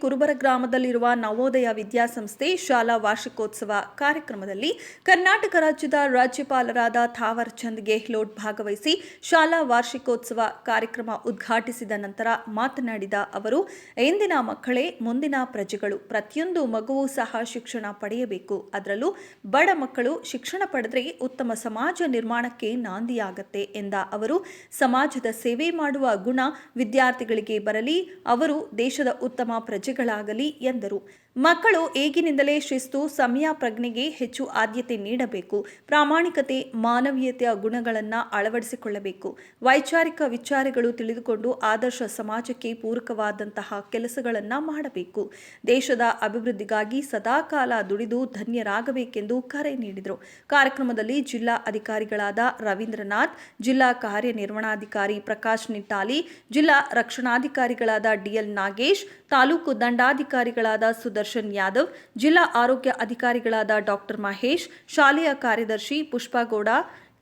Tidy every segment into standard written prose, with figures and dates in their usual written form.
ಕುರುಬರ ಗ್ರಾಮದಲ್ಲಿರುವ ನವೋದಯ ವಿದ್ಯಾಸಂಸ್ಥೆ ಶಾಲಾ ವಾರ್ಷಿಕೋತ್ಸವ ಕಾರ್ಯಕ್ರಮದಲ್ಲಿ ಕರ್ನಾಟಕ ರಾಜ್ಯದ ರಾಜ್ಯಪಾಲರಾದ ಥಾವರ್ ಚಂದ್ ಗೆಹ್ಲೋಟ್ ಭಾಗವಹಿಸಿ ಶಾಲಾ ವಾರ್ಷಿಕೋತ್ಸವ ಕಾರ್ಯಕ್ರಮ ಉದ್ಘಾಟಿಸಿದ ನಂತರ ಮಾತನಾಡಿದ ಅವರು, ಇಂದಿನ ಮಕ್ಕಳೇ ಮುಂದಿನ ಪ್ರಜೆಗಳು. ಪ್ರತಿಯೊಂದು ಮಗುವೂ ಸಹ ಶಿಕ್ಷಣ ಪಡೆಯಬೇಕು. ಅದರಲ್ಲೂ ಬಡ ಮಕ್ಕಳು ಶಿಕ್ಷಣ ಪಡೆದರೆ ಉತ್ತಮ ಸಮಾಜ ನಿರ್ಮಾಣಕ್ಕೆ ನಾಂದಿಯಾಗತ್ತೆ ಎಂದ ಅವರು, ಸಮಾಜದ ಸೇವೆ ಮಾಡುವ ಗುಣ ವಿದ್ಯಾರ್ಥಿಗಳಿಗೆ ಬರಲಿ, ಅವರು ದೇಶದ ಉತ್ತಮ ಪ್ರಜೆಗಳಾಗಲಿ ಎಂದರು. ಮಕ್ಕಳು ಈಗಿನಿಂದಲೇ ಶಿಸ್ತು, ಸಮಯ ಪ್ರಜ್ಞೆಗೆ ಹೆಚ್ಚು ಆದ್ಯತೆ ನೀಡಬೇಕು. ಪ್ರಾಮಾಣಿಕತೆ, ಮಾನವೀಯತೆಯ ಗುಣಗಳನ್ನು ಅಳವಡಿಸಿಕೊಳ್ಳಬೇಕು. ವೈಚಾರಿಕ ವಿಚಾರಗಳು ತಿಳಿದುಕೊಂಡು ಆದರ್ಶ ಸಮಾಜಕ್ಕೆ ಪೂರಕವಾದಂತಹ ಕೆಲಸಗಳನ್ನು ಮಾಡಬೇಕು. ದೇಶದ ಅಭಿವೃದ್ಧಿಗಾಗಿ ಸದಾಕಾಲ ದುಡಿದು ಧನ್ಯರಾಗಬೇಕೆಂದು ಕರೆ ನೀಡಿದರು. ಕಾರ್ಯಕ್ರಮದಲ್ಲಿ ಜಿಲ್ಲಾ ಅಧಿಕಾರಿಗಳಾದ ರವೀಂದ್ರನಾಥ್, ಜಿಲ್ಲಾ ಕಾರ್ಯನಿರ್ವಹಣಾಧಿಕಾರಿ ಪ್ರಕಾಶ್ ನಿಟ್ಟಾಲಿ, ಜಿಲ್ಲಾ ರಕ್ಷಣಾಧಿಕಾರಿಗಳಾದ ಡಿಎಲ್ ನಾಗೇಶ್, ತಾಲೂಕು ದಂಡಾಧಿಕಾರಿಗಳಾದ ಸುದರ್ಶನ್ ಯಾದವ್, ಜಿಲ್ಲಾ ಆರೋಗ್ಯ ಅಧಿಕಾರಿಗಳಾದ ಡಾಕ್ಟರ್ ಮಹೇಶ್, ಶಾಲೆಯ ಕಾರ್ಯದರ್ಶಿ ಪುಷ್ಪಗೌಡ,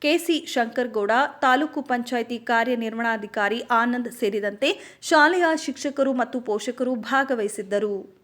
ಕೆಸಿ ಶಂಕರಗೌಡ, ತಾಲೂಕು ಪಂಚಾಯಿತಿ ಕಾರ್ಯನಿರ್ವಹಣಾಧಿಕಾರಿ ಆನಂದ್ ಸೇರಿದಂತೆ ಶಾಲೆಯ ಶಿಕ್ಷಕರು ಮತ್ತು ಪೋಷಕರು ಭಾಗವಹಿಸಿದ್ದರು.